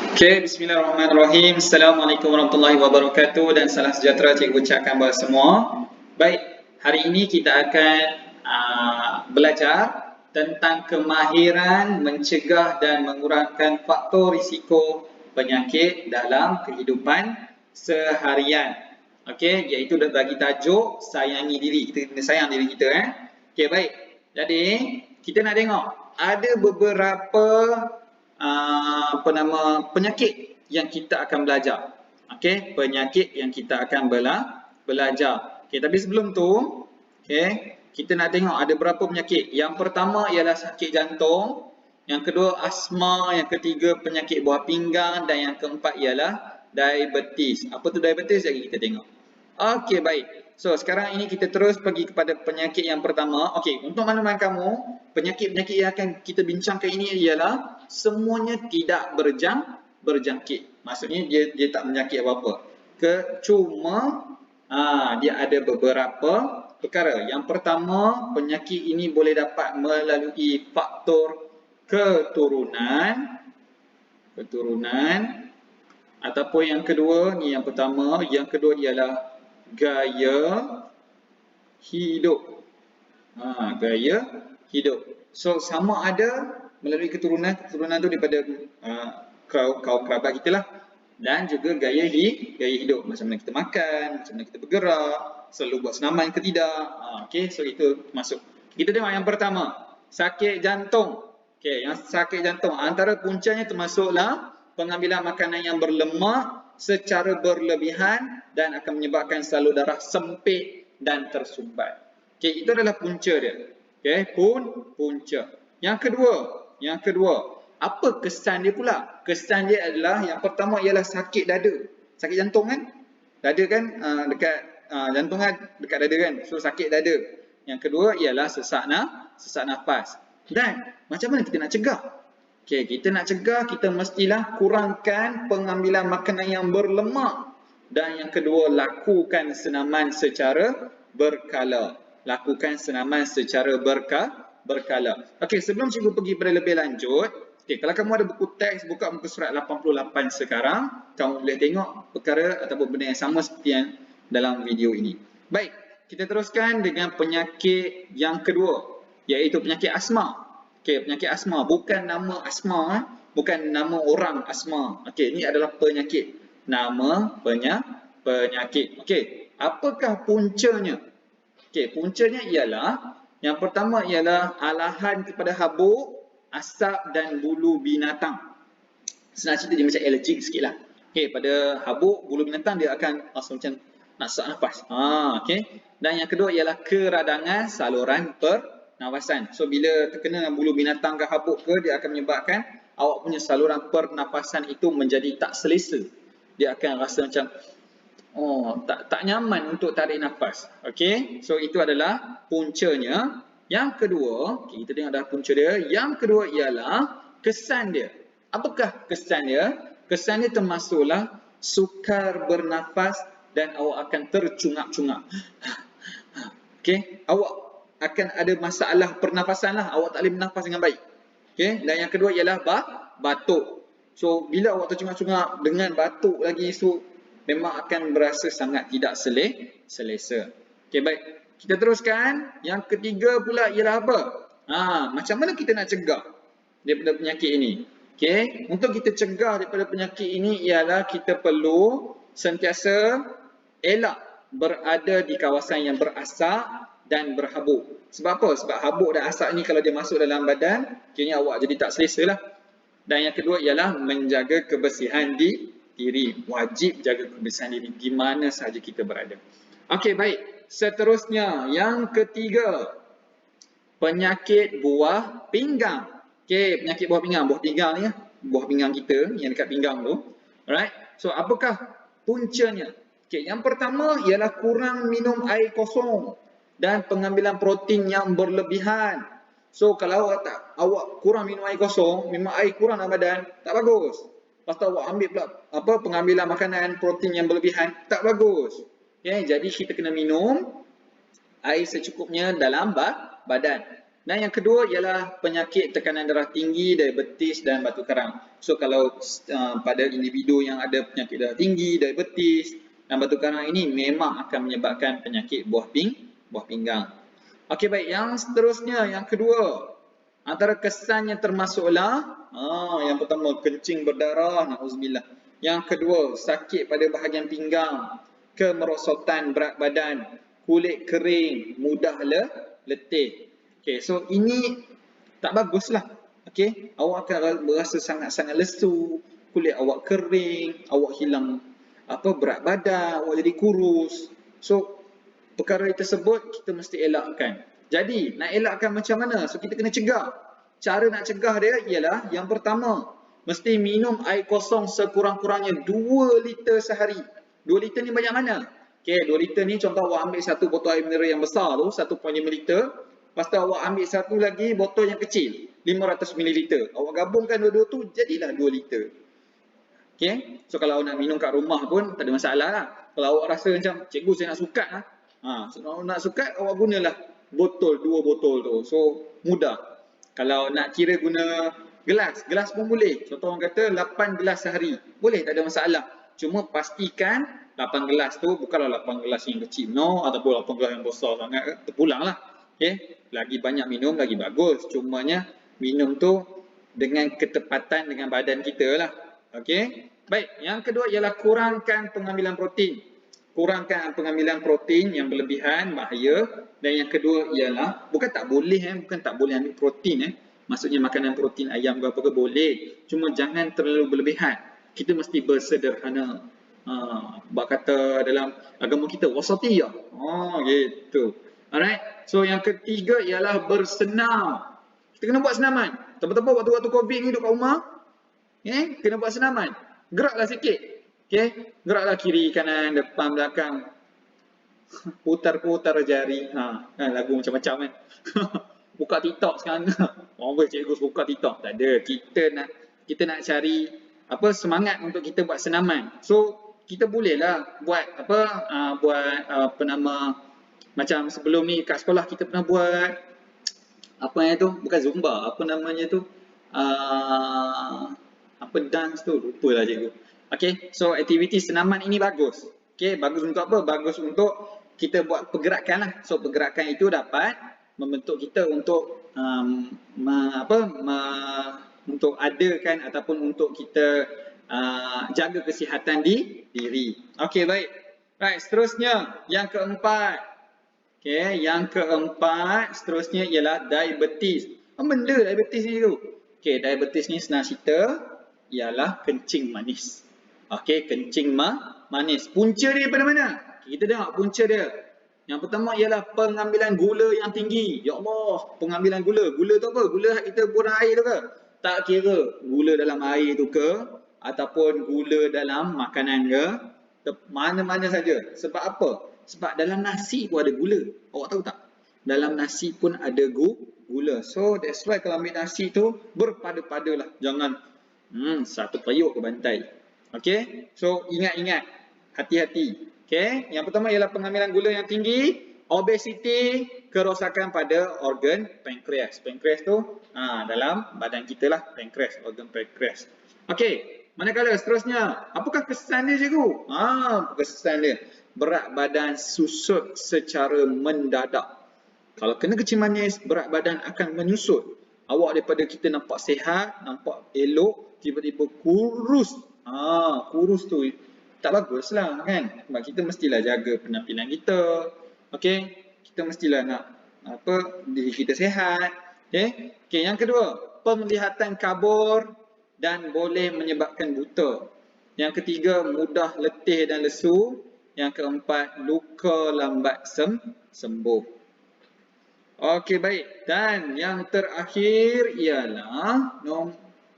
Okay, bismillahirrahmanirrahim. Assalamualaikum warahmatullahi wabarakatuh dan salam sejahtera cikgu ucapkan buat semua. Baik, hari ini kita akan belajar tentang kemahiran mencegah dan mengurangkan faktor risiko penyakit dalam kehidupan seharian. Okey, iaitu bagi tajuk sayangi diri. Kita kena sayang diri kita. Okey, baik. Jadi, kita nak tengok ada beberapa penyakit yang kita akan belajar. Okey, penyakit yang kita akan belajar. Okey, tapi sebelum tu, okey, kita nak tengok ada berapa penyakit. Yang pertama ialah sakit jantung, yang kedua asma, yang ketiga penyakit buah pinggang dan yang keempat ialah diabetes. Apa tu diabetes? Jadi kita tengok. Okey, baik. So, sekarang ini kita terus pergi kepada penyakit yang pertama. Okey, untuk makluman kamu, penyakit-penyakit yang akan kita bincangkan ini ialah semuanya tidak berjangkit. Maksudnya dia tak menyakit apa-apa. Cuma dia ada beberapa perkara. Yang pertama, penyakit ini boleh dapat melalui faktor keturunan ataupun yang kedua, ni yang pertama, yang kedua ialah gaya hidup. Gaya hidup. So, sama ada melalui keturunan tu daripada kaum kerabat kita lah. Dan juga gaya hidup. Macam mana kita makan, macam mana kita bergerak, selalu buat senaman ke tidak. Okay, so itu masuk. Kita tengok yang pertama, sakit jantung. Okay, yang sakit jantung, antara puncanya termasuklah pengambilan makanan yang berlemak secara berlebihan dan akan menyebabkan salur darah sempit dan tersumbat. Okey, itu adalah punca dia. Okey, punca. Yang kedua, apa kesan dia pula? Kesan dia adalah yang pertama ialah sakit dada. Sakit jantung kan? Dada kan dekat jantung kan dekat dada kan. So sakit dada. Yang kedua ialah sesak nafas. Dan macam mana kita nak cegah? Okey, kita nak cegah, kita mestilah kurangkan pengambilan makanan yang berlemak. Dan yang kedua, lakukan senaman secara berkala. Berkala. Okey, sebelum cikgu pergi pada lebih lanjut, okey, kalau kamu ada buku teks, buka muka surat 88 sekarang, kamu boleh tengok perkara ataupun benda yang sama seperti yang dalam video ini. Baik, kita teruskan dengan penyakit yang kedua, iaitu penyakit asma. Okey, penyakit asma, bukan nama asma, bukan nama orang asma. Okey, ini adalah penyakit. Nama penyakit. Okey, apakah puncanya? Okey, puncanya ialah yang pertama ialah alahan kepada habuk, asap dan bulu binatang. Senang cerita dia macam alergik sikitlah. Okey, pada habuk, bulu binatang dia akan rasa macam nak sesak nafas. Okey. Dan yang kedua ialah keradangan saluran pernafasan. So bila terkena dengan bulu binatang ke habuk ke, dia akan menyebabkan awak punya saluran pernafasan itu menjadi tak selesa. Dia akan rasa macam tak nyaman untuk tarik nafas. Okey, so itu adalah puncanya. Yang kedua, kita tengok dah punca dia. Yang kedua ialah kesan dia. Apakah kesan dia? Kesan dia termasuklah sukar bernafas dan awak akan tercungap-cungap. Okey, awak akan ada masalah pernafasan lah. Awak tak boleh bernafas dengan baik. Okey, dan yang kedua ialah batuk. So, bila awak tercungap-cungap dengan batuk lagi, so memang akan berasa sangat tidak selesa. Okey, baik. Kita teruskan. Yang ketiga pula ialah apa? Macam mana kita nak cegah daripada penyakit ini? Okey, untuk kita cegah daripada penyakit ini ialah kita perlu sentiasa elak berada di kawasan yang berasap dan berhabuk. Sebab apa? Sebab habuk dan asap ni kalau dia masuk dalam badan, kini awak jadi tak selesa lah. Dan yang kedua ialah menjaga kebersihan diri. Wajib jaga kebersihan diri di mana sahaja kita berada. Okey, baik. Seterusnya, yang ketiga, penyakit buah pinggang. Okey, penyakit buah pinggang. Buah pinggang ni, buah pinggang kita yang dekat pinggang tu. Alright. So, apakah puncanya? Okey, yang pertama ialah kurang minum air kosong dan pengambilan protein yang berlebihan. So, kalau awak kurang minum air kosong, memang air kurang dalam badan, tak bagus. Lepas tu awak ambil pula pengambilan makanan protein yang berlebihan, tak bagus. Okay, jadi kita kena minum air secukupnya dalam badan. Dan yang kedua ialah penyakit tekanan darah tinggi, diabetes dan batu karang. So kalau pada individu yang ada penyakit darah tinggi, diabetes dan batu karang ini memang akan menyebabkan penyakit buah pinggang. Okey baik, yang seterusnya, yang kedua. Antara kesannya termasuklah yang pertama kencing berdarah, na'udzubillah. Yang kedua, sakit pada bahagian pinggang, kemerosotan berat badan, kulit kering, mudah letih. Okey, so ini tak baguslah. Okey, awak akan berasa sangat-sangat lesu, kulit awak kering, awak hilang berat badan, awak jadi kurus. So perkara tersebut kita mesti elakkan. Jadi nak elakkan macam mana? So kita kena cegah. Cara nak cegah dia ialah yang pertama, mesti minum air kosong sekurang-kurangnya 2 liter sehari. 2 liter ni banyak mana? Okey, 2 liter ni contoh awak ambil satu botol air mineral yang besar tu, 1.5 liter. Lepas tu awak ambil satu lagi botol yang kecil, 500 ml. Awak gabungkan dua-dua tu, jadilah 2 liter. Okay? So kalau awak nak minum kat rumah pun tak ada masalah lah. Kalau awak rasa macam, cikgu saya nak sukat lah. Kalau nak sukat, awak gunalah botol, 2 botol tu. So mudah. Kalau nak kira guna gelas pun boleh. Contoh orang kata 8 gelas sehari. Boleh, tak ada masalah. Cuma pastikan 8 gelas tu bukanlah 8 gelas yang kecil, no, ataupun 8 gelas yang besar sangat, terpulang lah. Okay? Lagi banyak minum, lagi bagus. Cumanya minum tu dengan ketepatan dengan badan kita lah. Okay? Baik, yang kedua ialah kurangkan pengambilan protein. Kurangkan pengambilan protein yang berlebihan, bahaya. Dan yang kedua ialah, bukan tak boleh ambil protein. Maksudnya makanan protein ayam ke apa ke boleh. Cuma jangan terlalu berlebihan. Kita mesti bersederhana. Sebab kata dalam agama kita, wasatiyah. Gitu. Alright, so yang ketiga ialah bersenam. Kita kena buat senaman. Tepat-tepat waktu-waktu COVID ni duduk kat rumah, kena buat senaman. Geraklah sikit. Geraklah kiri, kanan, depan, belakang. Putar-putar jari. Lagu macam-macam kan. Buka TikTok sekarang. Cikgu buka TikTok. Tak ada. Kita nak cari semangat untuk kita buat senaman. So kita bolehlah buat macam sebelum ni kat sekolah kita pernah buat bukan zumba, dance tu, lupalah cikgu. Okay, so aktiviti senaman ini bagus. Okay, bagus untuk apa? Bagus untuk kita buat pergerakan lah. So pergerakan itu dapat membentuk kita untuk untuk adakan ataupun untuk kita jaga kesihatan diri. Okay, baik. Right, seterusnya yang keempat. Okay, yang keempat seterusnya ialah diabetes. Apa benda diabetes ni tu? Okay, diabetes ni senang cerita ialah kencing manis. Okay, kencing manis. Punca dia daripada mana? Kita tengok punca dia. Yang pertama ialah pengambilan gula yang tinggi. Ya Allah, pengambilan gula. Gula tu apa? Gula kita buang air tu ke? Tak kira gula dalam air tu ke ataupun gula dalam makanan ke, mana-mana saja. Sebab apa? Sebab dalam nasi pun ada gula. Awak tahu tak? Dalam nasi pun ada gula. So that's why kalau ambil nasi tu berpada-padalah. Jangan satu periuk ke bantai. Okay? So ingat-ingat. Hati-hati. Okay? Yang pertama ialah pengambilan gula yang tinggi. Obesity, kerosakan pada organ pankreas. Pankreas tu dalam badan kita lah. Pankreas, organ pankreas. Okay. Manakala seterusnya. Apakah kesan dia cikgu? Kesan dia. Berat badan susut secara mendadak. Kalau kena kencing manis, berat badan akan menyusut. Awak daripada kita nampak sihat, nampak elok, tiba-tiba kurus. Kurus tu tak bagus lah kan. Sebab kita mestilah jaga penampilan kita. Okay? Kita mestilah nak diri kita sihat. Okay? Okay, yang kedua, penglihatan kabur dan boleh menyebabkan buta. Yang ketiga, mudah letih dan lesu. Yang keempat, luka lambat sembuh. Okey, baik. Dan yang terakhir ialah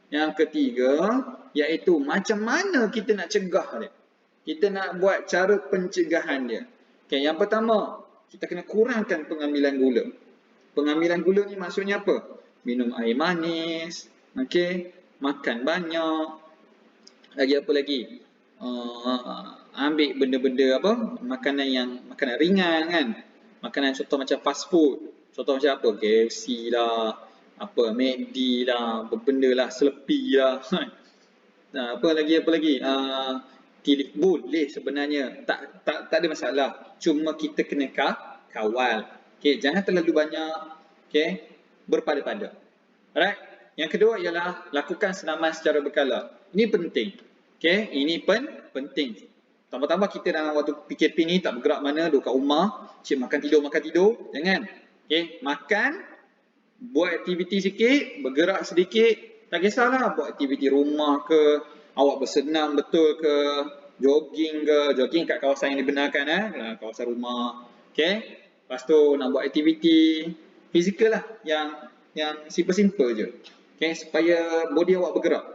yang ketiga, iaitu macam mana kita nak cegah dia. Kita nak buat cara pencegahan dia. Okay, yang pertama, kita kena kurangkan pengambilan gula. Pengambilan gula ni maksudnya apa? Minum air manis, okay, makan banyak. Lagi apa lagi? Ambil benda-benda makanan ringan kan. Makanan contoh macam fast food. Contoh macam apa? KFC lah, apa McD lah, apa benda lah, Slurpee lah. Nah, apa lagi? Boleh sebenarnya. Tak ada masalah. Cuma kita kena kawal. Okay, jangan terlalu banyak. Okay, berpada-pada. Alright. Yang kedua ialah lakukan senaman secara berkala. Ini penting. Okay, ini penting. Tambah-tambah kita dalam waktu PKP ni tak bergerak mana, duduk kat rumah, cik makan tidur. Jangan. Okay, makan, buat aktiviti sikit, bergerak sedikit, tak kisahlah buat aktiviti rumah ke, awak bersenam betul ke, jogging kat kawasan yang dibenarkan, kawasan rumah. Okay, lepas tu nak buat aktiviti fizikal lah, yang simple-simple je. Okay, supaya body awak bergerak.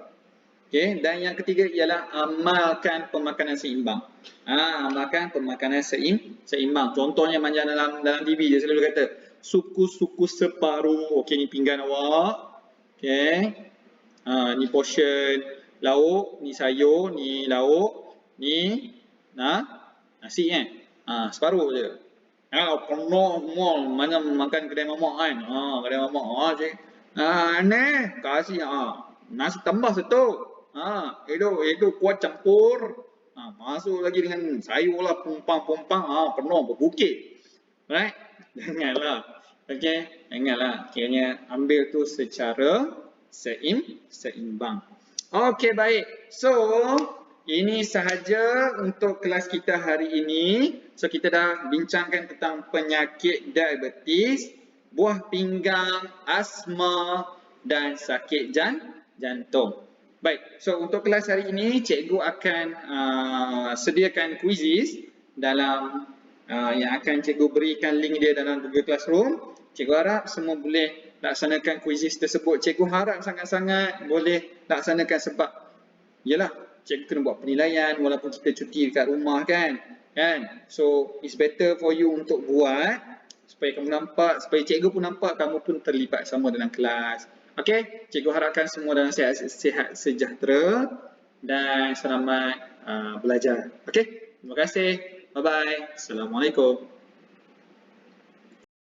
Okay, dan yang ketiga ialah amalkan pemakanan seimbang. Amalkan pemakanan seimbang. Contohnya macam dalam TV dia selalu kata, suku-suku separuh. Okay, ni pinggan awak. Okay, ni portion lauk, ni sayur, ni lauk, ni nasi kan. Separuh je. Penuh semua macam makan kedai mamak kan. Kedai mamak. Ni kasih nasi tambah satu. Itu kuat campur. Masuk lagi dengan sayur lah, pumpang. Penuh berbukit. Right? Janganlah. Okay? Janganlah. Kiranya ambil tu secara seimbang. Okay, baik. So, ini sahaja untuk kelas kita hari ini. So, kita dah bincangkan tentang penyakit diabetes, buah pinggang, asma dan sakit jantung. Baik, so untuk kelas hari ini, cikgu akan sediakan quizzes dalam yang akan cikgu berikan link dia dalam Google Classroom. Cikgu harap semua boleh laksanakan quizzes tersebut. Cikgu harap sangat-sangat boleh laksanakan sebab yalah, cikgu kena buat penilaian walaupun kita cuti dekat rumah kan. So, it's better for you untuk buat supaya kamu nampak, supaya cikgu pun nampak kamu pun terlibat sama dalam kelas. Okey, cikgu harapkan semua dalam sihat sejahtera dan selamat belajar. Okey, terima kasih. Bye-bye. Assalamualaikum.